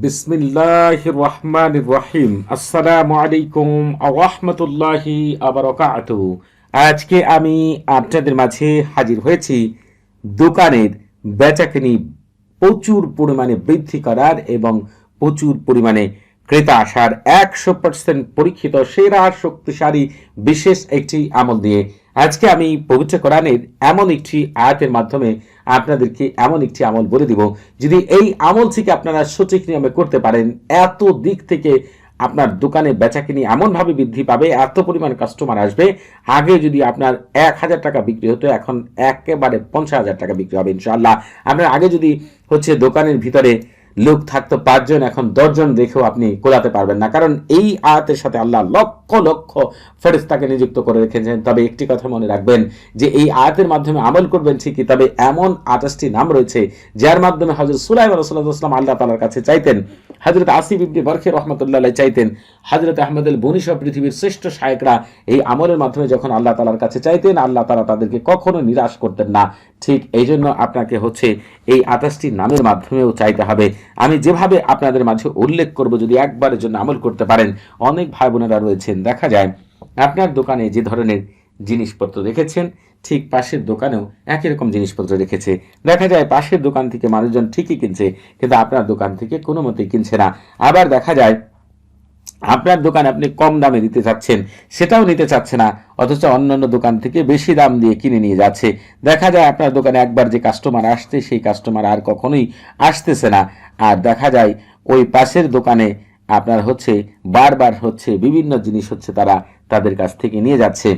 বিসমিল্লাহির রহমানির রহিম। আসসালামু আলাইকুম ওয়া রাহমাতুল্লাহি ওয়া বারাকাতুহু। আজকে আমি আপনাদের মাঝে হাজির হয়েছি দোকানের বেচাকেনি প্রচুর পরিমাণে বৃদ্ধি করার এবং প্রচুর পরিমাণে ক্রেতা আসার 100% পরীক্ষিত সেরা শক্তিশালী বিশেষ একটি আমল দিয়ে আজকে আমি পবিত্র কোরআনের এমন একটি আয়াতের মাধ্যমে আপনাদেরকে এমন একটি আমল বলে দিব, যদি এই আমল থেকে আপনারা সঠিক নিয়মে করতে পারেন, এত দিক থেকে আপনার দোকানে বেচাকেনি এমনভাবে বৃদ্ধি পাবে, এত পরিমাণ কাস্টমার আসবে। আগে যদি আপনার 1,000 টাকা বিক্রি হতো, এখন একেবারে 50,000 টাকা বিক্রি হবে ইনশাআল্লাহ। আপনার আগে যদি দোকানের ভিতরে লোক থাকতো 5 জন, এখন 10 জন দেখেও আপনি কোলাতে পারবেন না, কারণ এই আয়াতের সাথে আল্লাহ লক্ষ লক্ষ ফেরেশতাকে নিযুক্ত করে রেখেছেন। তবে একটি কথা মনে রাখবেন যে এই আয়াতের মাধ্যমে আমল করবেন ঠিকই, তবে এমন 28টি নাম রয়েছে যার মাধ্যমে হযরত সুলাইমান রাসূলুল্লাহ সাল্লাল্লাহু আলাইহি ওয়াসাল্লাম আল্লাহ তাআলার কাছে চাইতেন, হযরত আসিফ ইবনে বরখী রাহমাতুল্লাহ আলাইহি চাইতেন, হযরত আহমদ আল বনী সহ পৃথিবীর শ্রেষ্ঠ শায়েখরা এই আমলের মাধ্যমে যখন আল্লাহ তাআলার কাছে চাইতেন, আল্লাহ তাআলা তাদেরকে কখনো নিরাশ করতেন না। ঠিক এই জন্য আপনাকে এই 28টি নামের মাধ্যমেও চাইতে হবে। আমি যেভাবে আপনাদের মাঝে উল্লেখ করব, যদি একবারের জন্য আমল করতে পারেন, অনেক ভাই বোনেরা রয়েছেন, দেখা যায় আপনার দোকানে যে ধরনের জিনিসপত্র রেখেছেন ঠিক পাশের দোকানেও একই রকম জিনিসপত্র রেখেছে। দেখা যায় পাশের দোকান থেকে মানুষজন ঠিকই কিনছে, কিন্তু আপনার দোকান থেকে কোনো মতেই কিনছে না। আবার দেখা যায় আপনার দোকানে আপনি কম দামে দিতে চাচ্ছেন, সেটাও নিতে চাচ্ছে না, অথচ অন্যান্য দোকান থেকে বেশি দাম দিয়ে কিনে নিয়ে যাচ্ছে। দেখা যায় আপনার দোকানে একবার যে কাস্টমার আসছে, সেই কাস্টমার আর কখনোই আসতেছে না। আর দেখা যায় ওই পাশের দোকানে আপনার বারবার বিভিন্ন জিনিস তারা তাদের কাছ থেকে নিয়ে যাচ্ছে।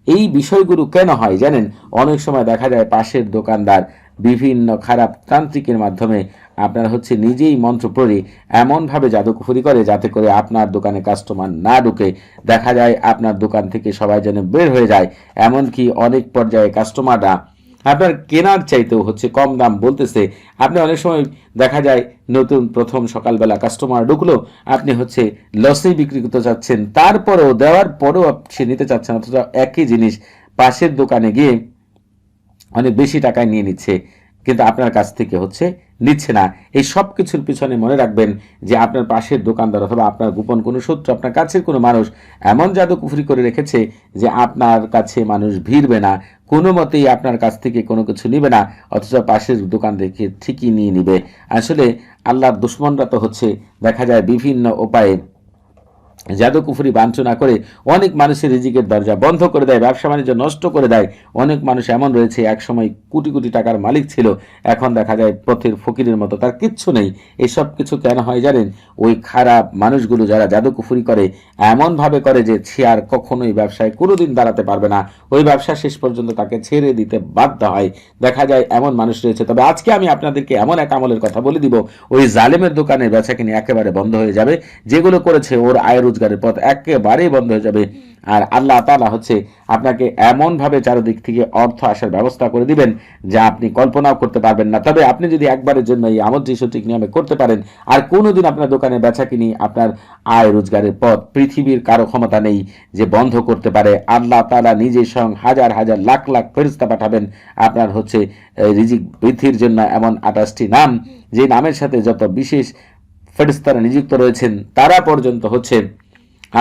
এই বিষয়গুলো কেন হয় জানেন? অনেক সময় দেখা যায় পাশের দোকানদার বিভিন্ন খারাপ তান্ত্রিকের মাধ্যমে আপনার নিজেই মন্ত্র পড়ে এমনভাবে জাদুকুফরি করে যাতে করে আপনার দোকানে কাস্টমার না ঢুকে। দেখা যায় আপনার দোকান থেকে সবাই যেন বের হয়ে যায়, এমনকি অনেক পর্যায়ে কাস্টমাররা আপনার কেনার চাইতেও কম দাম বলতেছে। আপনি অনেক সময় দেখা যায় নতুন প্রথম সকালবেলা কাস্টমার ঢুকলো, আপনি লসেই বিক্রি করতে চাচ্ছেন, তারপরেও দেওয়ার পরেও সে নিতে চাচ্ছেন, অথচ একই জিনিস পাশের দোকানে গিয়ে অনেক বেশি টাকায় নিয়ে নিচ্ছে, কিন্তু আপনার কাছ থেকে নিচ্ছে না। এই সব কিছুর পিছনে মনে রাখবেন যে আপনার পাশের দোকানদার অথবা আপনার গোপন কোনো শত্রু, আপনার কাছের কোনো মানুষ এমন জাদুকুফরি করে রেখেছে যে আপনার কাছে মানুষ ভিড়বে না, কোনো মতেই আপনার কাছ থেকে কোনো কিছু নিবে না, অথচ পাশের দোকান থেকে ঠিকই নিয়ে নিবে। আসলে আল্লাহর দুশমনরা তো দেখা যায় বিভিন্ন উপায়ে জাদুকুফরি বাঞ্ছনা করে অনেক মানুষের রিজিকের দরজা বন্ধ করে দেয়, ব্যবসা বাণিজ্য নষ্ট করে দেয়। অনেক মানুষ এমন রয়েছে, একসময় কোটি কোটি টাকার মালিক ছিল, এখন দেখা যায় পথের ফকিরের মতো, তার কিচ্ছু নেই। এসব কিছু কেন হয় জানেন? ওই খারাপ মানুষগুলো যারা জাদুকুফরি করে এমনভাবে করে যে সে আর কখনোই ব্যবসায় কোনোদিন দাঁড়াতে পারবে না, ওই ব্যবসা শেষ পর্যন্ত তাকে ছেড়ে দিতে বাধ্য হয়। দেখা যায় এমন মানুষ রয়েছে। তবে আজকে আমি আপনাদেরকে এমন এক আমলের কথা বলে দিব, ওই জালেমের দোকানের বেচাকেনি একেবারে বন্ধ হয়ে যাবে। যেগুলো করেছে ওর আয় রোজগারের পথ একেবারেই বন্ধ হয়ে যাবে। আর আল্লাহ তাআলা আপনাকে এমনভাবে চারিদিক থেকে অর্থ আসার ব্যবস্থা করে দিবেন যা আপনি কল্পনাও করতে পারবেন না। তবে আপনি যদি একবারের জন্য এই আমলটি সঠিক নিয়মে করতে পারেন, আর কোনোদিন আপনার দোকানে বেচাকিনি আপনার আয় রোজগারের পথ পৃথিবীর কারো ক্ষমতা নেই যে বন্ধ করতে পারে। আল্লাহ তাআলা নিজে স্বয়ং হাজার হাজার লাখ লাখ ফেরেশতা পাঠাবেন আপনার রিজিক বৃদ্ধির জন্য। এমন 28টি নাম, যে নামের সাথে যত বিশেষ ফেরেশতারা নিযুক্ত রয়েছেন, তারা পর্যন্ত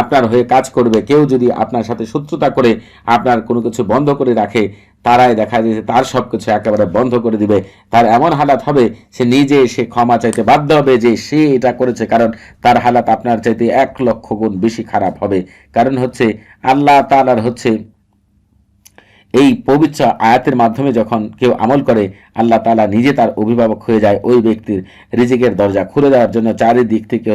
আপনার হয়ে কাজ করবে। কেউ যদি আপনার সাথে শত্রুতা করে আপনার কোনো কিছু বন্ধ করে রাখে, তারাই দেখা যাচ্ছে তার সব কিছু একেবারে বন্ধ করে দিবে। তার এমন হালাত হবে, সে নিজে এসে ক্ষমা চাইতে বাধ্য হবে যে সে এটা করেছে, কারণ তার হালাত আপনার চাইতে 1,00,000 গুণ বেশি খারাপ হবে। কারণ আল্লাহ তাআলার এই পবিত্র আয়াতের মাধ্যমে যখন কেউ আমল করে, আল্লাহ তাআলা নিজে তার অভিভাবক হয়ে যায়, ওই ব্যক্তির রিজিকের দরজা খুলে দেওয়ার জন্য। চারিদিক থেকে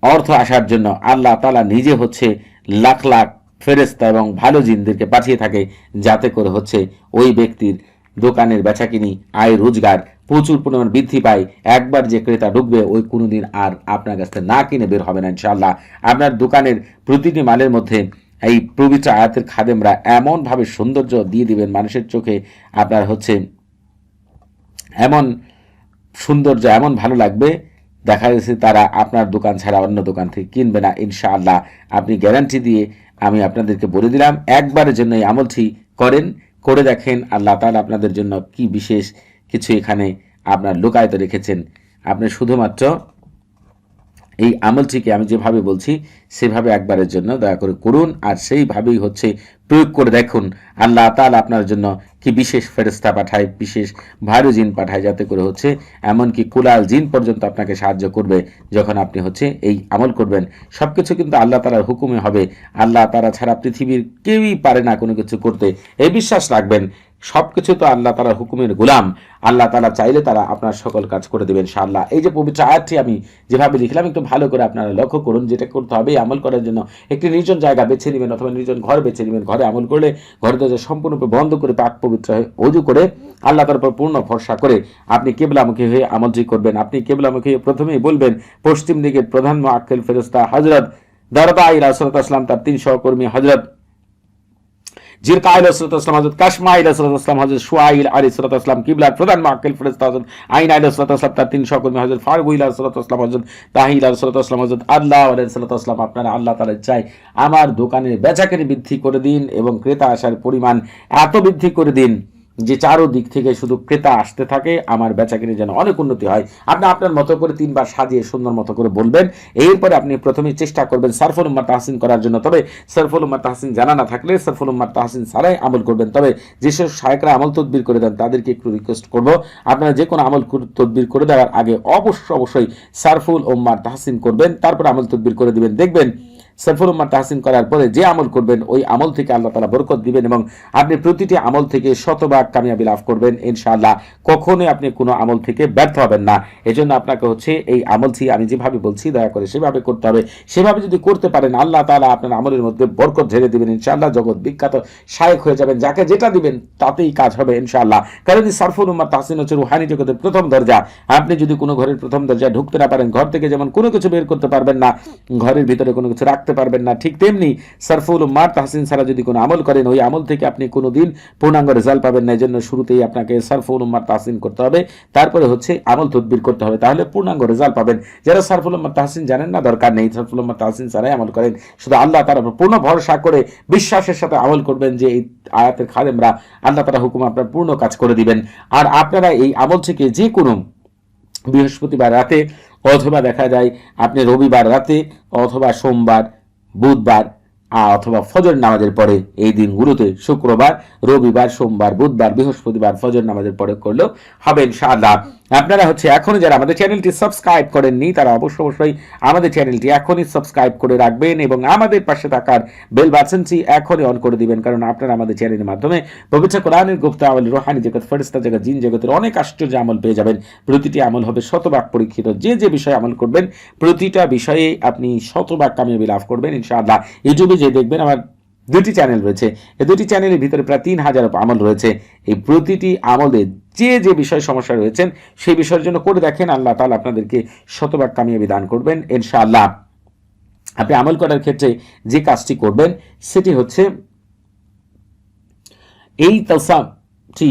অর্থ আসার জন্য আল্লাহ তাআলা নিজে লাখ লাখ ফেরেশতা এবং ভালো জিনদেরকে পাঠিয়ে থাকে, যাতে করে ওই ব্যক্তির দোকানের বেচাকিনি আয় রোজগার প্রচুর পরিমাণ বৃদ্ধি পায়। একবার যে ক্রেতা ঢুকবে, ওই কোনোদিন আর আপনার কাছ থেকে না কিনে বের হবে না ইনশাআল্লাহ। আপনার দোকানের প্রতিটি মালের মধ্যে এই পবিত্র আয়াতের খাদেমরা এমনভাবে সৌন্দর্য দিয়ে দিবেন মানুষের চোখে, আপনার এমন সৌন্দর্য, এমন ভালো লাগবে, দেখা গেছে তারা আপনার দোকান ছাড়া অন্য দোকান থেকে কিনবে না ইনশাআল্লাহ। আপনি গ্যারান্টি দিয়ে আমি আপনাদেরকে বলে দিলাম, একবারের জন্য এই আমলটি করে দেখেন। আল্লাহ তাআলা আপনাদের জন্য কি বিশেষ কিছু এখানে আপনার লুকায়িত রেখেছেন। আপনি শুধুমাত্র এই আমলটিকে আমি যেভাবে বলছি সেভাবে একবারের জন্য দয়া করে করুন, আর সেইভাবেই হচ্ছে প্রয়োগ করে দেখুন আল্লাহ তাআলা আপনার জন্য কি বিশেষ ফেরেশতা পাঠায়, বিশেষ ভারী জিন পাঠায়, যাতে করে হচ্ছে এমনকি কুলাল জিন পর্যন্ত আপনাকে সাহায্য করবে যখন আপনি হচ্ছে এই আমল করবেন। সবকিছু কিন্তু আল্লাহ তাআলার হুকুমে হবে। আল্লাহ তাআলা ছাড়া পৃথিবীর কেউই পারে না কোনো কিছু করতে, এই বিশ্বাস রাখবেন। সবকিছু তো আল্লাহ তাআলার হুকুমের গোলাম। আল্লাহ তাআলা চাইলে তারা আপনার সকল কাজ করে দেবেন ইনশাআল্লাহ। এই যে পবিত্র আয়াতটি আমি যেভাবে লিখলাম একটু ভালো করে আপনারা লক্ষ্য করুন। যেটা করতে হবে আমল করার জন্য একটি নির্জন জায়গা বেছে নেবেন অথবা নির্জন ঘর বেছে নেবেন। ঘরে আমল করলে ঘরের দরজা সম্পূর্ণরূপে বন্ধ করে পাক পবিত্র হয়ে ওযু করে আল্লাহ তাআলার উপর পূর্ণ ভরসা করে আপনি কিবলামুখী হয়ে আমলটি করবেন। আপনি কিবলামুখী হয়ে প্রথমেই বলবেন, পশ্চিম দিকের প্রধান মুআক্কিল ফেরেশতা হযরত দারদাই রাসূলুল্লাহ সাল্লাল্লাহু আলাইহি ওয়াসাল্লাম, তার 3 সহকর্মী হযরত জিরকাইল আলাইহিসসালাম, হযরত কাশমাইল আলাইহিসসালাম, হযরত শুআইল আলাইহিসসালাম, কিবলার প্রধান মুআক্কিল ফেরেশতা হযরত আইন আলাইহিসসালাম, তার 3 সহকর্মী হযরত ফারগুইল আলাইহিসসালাম, হযরত তাহিল আলাইহিসসালাম, হযরত আল্লাহ আলাইহিসসালাম, আপনারা আল্লাহ তাআলা চাই আমার দোকানের বেচাকেনি বৃদ্ধি করে দিন এবং ক্রেতা আসার পরিমাণ এত বৃদ্ধি করে দিন যে চারোদিক থেকে শুধু ক্রেতা আসতে থাকে, আমার বেচাকেনি যেন অনেক উন্নতি হয়। আপনি আপনার মতো করে 3 বার সাজিয়ে সুন্দর মতো করে বলবেন। এরপরে আপনি প্রথমে চেষ্টা করবেন সারফুল উম্মাহ তাহসিন করার জন্য। তবে সারফুল উম্মাহ তাহসিন জানা না থাকলে সারফুল উম্মাহ তাহসিন ছাড়াই আমল করবেন। তবে যেসব শায়েখরা আমল তদবির করে দেন তাদেরকে একটু রিকোয়েস্ট করব, আপনারা যে কোনো আমল তদবির করে দেওয়ার আগে অবশ্যই সারফুল উম্মাহ তাহসিন করবেন, তারপর আমল তদবির করে দিবেন। দেখবেন সারফুল উম্মাহ তাহসিন করার পরে যে আমল করবেন ওই আমল থেকে আল্লাহ তাআলা বরকত দিবেন এবং আপনি প্রতিটি আমল থেকে শতভাগ কামিয়াবি লাভ করবেন ইনশাআল্লাহ। কখনোই আপনি কোনো আমল থেকে ব্যর্থ হবেন না। এজন্য আপনাকে হচ্ছে এই আমলটি আমি যেভাবে বলছি দয়া করে সেভাবে করতে হবে। সেভাবে যদি করতে পারেন আল্লাহ তাআলা আপনার আমলের মধ্যে বরকত ঢেলে দিবেন ইনশাআল্লাহ। জগৎ বিখ্যাত শায়েখ হয়ে যাবেন, যাকে যেটা দিবেন তাতেই কাজ হবে ইনশাআল্লাহ। কারণ এই সারফুল উম্মাহ তাহসিন হচ্ছে রুহানি জগতের প্রথম দরজা। আপনি যদি কোনো ঘরের প্রথম দরজায় ঢুকতে না পারেন, ঘর থেকে যেমন কোনো কিছু বের করতে পারবেন না, ঘরের ভিতরে কোনো কিছু রাখতে পারবেন না, ঠিক তেমনি সারফুল উম্মাহ তাহসিন ছাড়া যদি কোনো আমল করেন ওই আমল থেকে আপনি কোনোদিন পূর্ণাঙ্গ রেজাল্ট পাবেন না। এজন্য শুরুতেই আপনাকে সারফুল উম্মাহ তাহসিন করতে হবে, তারপরে হচ্ছে আমল তদবির করতে হবে, তাহলে পূর্ণাঙ্গ রেজাল্ট পাবেন। যারা সারফুল উম্মাহ তাহসিন জানেন না, দরকার নেই, সারফুল উম্মাহ তাহসিন ছাড়াই আমল করেন। শুধু আল্লাহ তাআলার উপর পূর্ণ ভরসা করে বিশ্বাসের সাথে আমল করবেন যে এই আয়াতের খাদেমরা আল্লাহ তাআলার হুকুম আপনার পূর্ণ কাজ করে দিবেন। আর আপনারা এই আমল থেকে যে কোনো বৃহস্পতিবার রাতে অথবা দেখা যায় আপনি রবিবার রাতে অথবা সোমবার, বুধবার অথবা ফজর নামাজের পরে, এই দিনগুলোতে শুক্রবার, রবিবার, সোমবার, বুধবার, বৃহস্পতিবার ফজর নামাজের পরে করলেও হবে ইনশাআল্লাহ। আপনারা হচ্ছে এখনই যারা আমাদের চ্যানেলটি সাবস্ক্রাইব করেননি তারা অবশ্যই আমাদের চ্যানেলটি এখনই সাবস্ক্রাইব করে রাখবেন এবং আমাদের পাশে থাকার বেল বাটনটি এখনই অন করে দিবেন। কারণ আপনারা আমাদের চ্যানেলের মাধ্যমে পবিত্র কোরআনের গুপ্ত আমল, রুহানি জগৎ, ফেরেশতা জগৎ, জিন জগতের অনেক আশ্চর্য আমল পেয়ে যাবেন। প্রতিটি আমল হবে শতভাগ পরীক্ষিত। যে যে বিষয়ে আমল করবেন প্রতিটা বিষয়ে আপনি শতভাগ কামিয়াবি লাভ করবেন ইনশাআল্লাহ। ইউটিউবে যে দেখবেন আমার 2টি চ্যানেল রয়েছে, এই 2টি চ্যানেলের ভিতরে প্রায় 3000 আমল রয়েছে। এই প্রতিটি আমলে যে যে বিষয় সমস্যা রয়েছেন সেই বিষয়ের জন্য করে দেখেন, আল্লাহ তাআলা আপনাদেরকে শতভাগ কামিয়াবি দান করবেন ইনশাআল্লাহ। আপনি আমল করার ক্ষেত্রে যে কাজটি করবেন সেটি হচ্ছে এই তাসামটি,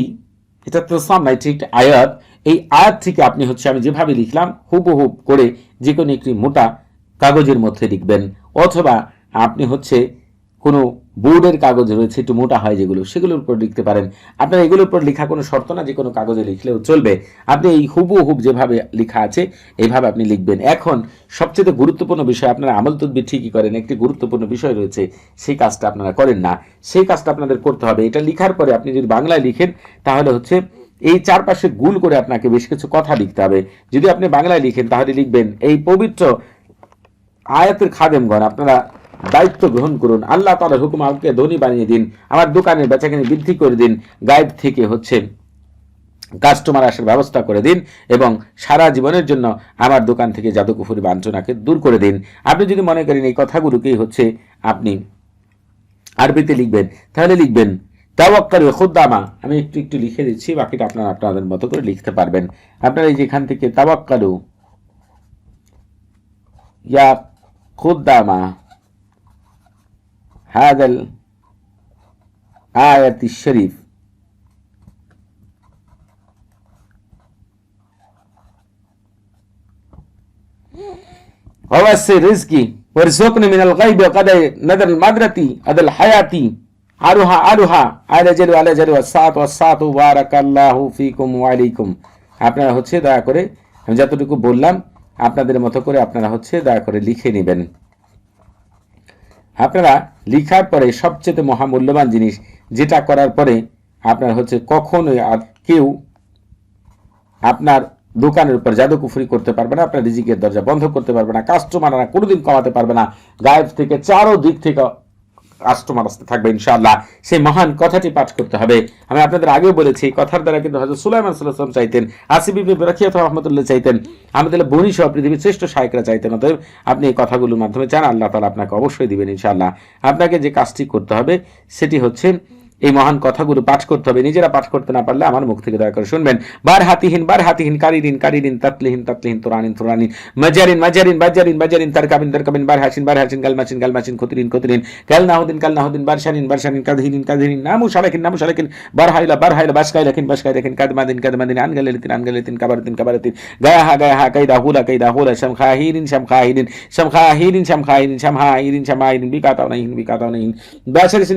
এটা তাসাম নাই, ঠিক আয়াত, এই আয়াত থেকে আপনি হচ্ছে আমি যেভাবে লিখলাম হুবহু করে যে কোনো একটি মোটা কাগজের মধ্যে লিখবেন, অথবা আপনি হচ্ছে কোনো বোর্ডের কাগজ রয়েছে একটু মোটা হয় যেগুলো, সেগুলোর উপর লিখতে পারেন। আপনার এগুলোর উপর লেখা কোনো শর্ত না, যে কোনো কাগজে লিখলেও চলবে। আপনি এই হুবহু যেভাবে লেখা আছে এইভাবে আপনি লিখবেন। এখন সবচেয়ে গুরুত্বপূর্ণ বিষয়, আপনারা আমল তদবির ঠিকই করেন, একটি গুরুত্বপূর্ণ বিষয় রয়েছে সেই কাজটা আপনারা করেন না। সেই কাজটা আপনাদের করতে হবে। এটা লিখার পরে আপনি যদি বাংলায় লিখেন তাহলে হচ্ছে এই চারপাশে গুল করে আপনাকে বেশ কিছু কথা লিখতে হবে। যদি আপনি বাংলায় লিখেন তাহলে লিখবেন, এই পবিত্র আয়াতের খাদেমগণ আপনারা দায়িত্ব গ্রহণ করুন, আল্লাহ তাআলার হুকুম আমাকে ধনী বানিয়ে দিন, আমার দোকানের বেচাকেনি বৃদ্ধি করে দিন, গায়েব থেকে হচ্ছে কাস্টমার আসার ব্যবস্থা করে দিন এবং সারা জীবনের জন্য আমার দোকান থেকে জাদুকুফরি বাঞ্ছনাকে দূর করে দিন। আপনি যদি মনে করেন এই কথাগুলোকেই হচ্ছে আপনি আরবিতে লিখবেন তাহলে লিখবেন তাওয়াক্কালু খুদ্দামা। আমি একটু একটু লিখে দিচ্ছি, বাকিটা আপনারা আপনাদের মতো করে লিখতে পারবেন। আপনারা এই যেখান থেকে তাওয়াক্কালু ইয়া খুদ্দামা হাদাল আয়াতি শরীফ ওয়াসি রিজকি ওয়ারযুকনি মিনাল গায়বি ওয়াকাদাই নাদার মাদরাতি আদাল হায়াতি আরুহা আলা জালু ওয়াসাত বারাকাল্লাহু ফিকুম ওয়া আলাইকুম। আপনারা হচ্ছে দয়া করে আমি যতটুকু বললাম আপনাদের মতো করে আপনারা দয়া করে লিখে নেবেন। আপনারা লিখার পরে সবচেয়ে মহামূল্যবান জিনিস যেটা করার পরে আপনার কখনোই আর কেউ আপনার দোকানের উপর জাদুকুফরি করতে পারবে না, আপনার রিজিকের দরজা বন্ধ করতে পারবে না, কাস্টমাররা কোনোদিন কমাতে পারবে না, গায়েব থেকে চারো দিক থেকে কাস্টমার আসতে থাকবে ইনশাআল্লাহ। সেই মহান কথাটি পাঠ করতে হবে। আমি আপনাদের আগেও বলেছি, কথার দ্বারা কিন্তু হযরত সুলাইমান সাল্লাল্লাহু আলাইহি ওয়াসাল্লাম চাইতেন, আসিফ ইবনে রাখিয়াত রাহমাতুল্লাহ চাইতেন, আমাদের বনি সহ পৃথিবীর শ্রেষ্ঠ শায়েখরা চাইতেন। অতএব আপনি এই কথাগুলোর মাধ্যমে চান, আল্লাহ তাআলা আপনাকে অবশ্যই দিবেন ইনশাআল্লাহ। আপনাকে যে কাজটি করতে হবে সেটি এই মহান কথাগুলো পাঠ করতে হবে। নিজেরা পাঠ করতে না পারলে আমার মুখ থেকে দয়া করে শুনবেন। বার হাতিহীন কারিরিন তাতলিহীন তুরানিন মাজারিন বাজারিন তারকাবিন বার হাসিন গালমাসিন খুতিরিন কালনাহুদিন বারশানিন কাদহিরিন নামু শালাকিন বার হাইলা বাসকাইলাকিন কাদমাদিন আনগালিতিন কাবারাতিন গায়াহা কাইদা হুলা শামখাহিরিন বিকাতাউনাইন বাশারিসিন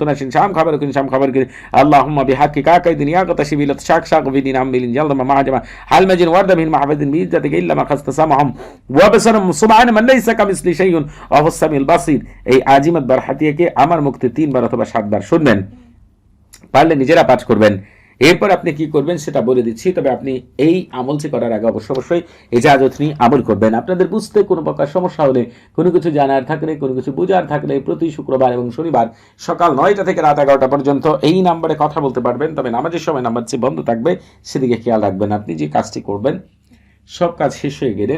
তোনাসিন শাম খাবার করে আল্লাহুম্মা বিহাক্কিকা কাইদিন ইয়াগতাশি বিলাত শাক বিদিন আমবিলিন জালমা মাহাজামা হালমাজিন ওয়ারদাবিন মাহবাদিন বিইজ্জাতিকা ইল্লা মা খাসতাসামহুম ওয়া বাসারুম সুবহান মান লাইসা কামিসলি শাইউন ওয়া হুয়াস সামিউল বাসীর। এই আজিমাত বারহাতিয়াকে আমার মুক্তি 3 বার অথবা 7 বার শুনবেন, পারলে নিজেরা পাঠ করবেন। এরপর আপনি কি করবেন সেটা বলে দিচ্ছি, তবে আপনি এই আমলটি করার আগে অবশ্যই ইজাজত নিয়ে আমল করবেন। আপনাদের বুঝতে কোনো প্রকার সমস্যা হলে, কোনো কিছু জানার থাকলে, কোনো কিছু বোঝার থাকলে প্রতি শুক্রবার এবং শনিবার সকাল 9টা থেকে রাত 11টা পর্যন্ত এই নাম্বারে কথা বলতে পারবেন। তবে নামাজের সময় নাম্বারটি বন্ধ থাকবে, সেদিকে খেয়াল রাখবেন। আপনি যে কাজটি করবেন, সব কাজ শেষ হয়ে গেলে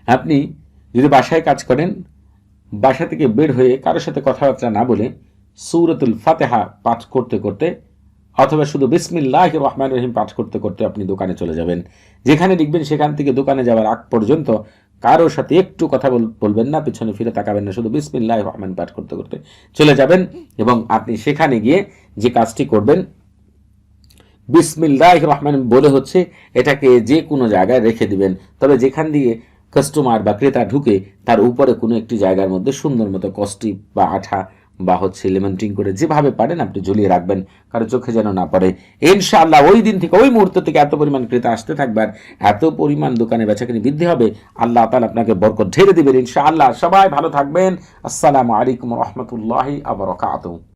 আপনি যদি বাসায় কাজ করেন, বাসা থেকে বের হয়ে কারোর সাথে কথাবার্তা না বলে সূরাতুল ফাতিহা পাঠ করতে করতে অথবা শুধু বিসমিল্লাহির রহমানির রহিম পাঠ করতে করতে আপনি দোকানে চলে যাবেন। যেখানে লিখবেন সেখান থেকে দোকানে যাওয়ার আগ পর্যন্ত কারোর সাথে একটু কথা বলবেন না, পিছনে ফিরে তাকাবেন না, শুধু বিসমিল্লাহির রহমান পাঠ করতে করতে চলে যাবেন। এবং আপনি সেখানে গিয়ে যে কাজটি করবেন, বিসমিল্লাহির রহমান বলে এটাকে যে কোনো জায়গায় রেখে দিবেন। তবে যেখান দিয়ে কাস্টমার বা ক্রেতা ঢুকে তার উপরে কোনো একটি জায়গার মধ্যে সুন্দর মতো কষ্টি বা আঠা বা লেমন্টিং করে যেভাবে পারেন আপনি ঝুলিয়ে রাখবেন, কারো চোখে যেন না পড়ে। ইনশাআল্লাহ ওই দিন থেকে, ওই মুহূর্ত থেকে এত পরিমাণ ক্রেতা আসতে থাকবে আর এত পরিমাণ দোকানে বেচাকেনি বৃদ্ধি হবে, আল্লাহ তাআলা আপনাকে বরকত ঢেলে দিবেন ইনশাআল্লাহ। সবাই ভালো থাকবেন। আসসালামু আলাইকুম ওয়া রাহমাতুল্লাহি ওয়া বারাকাতুহু।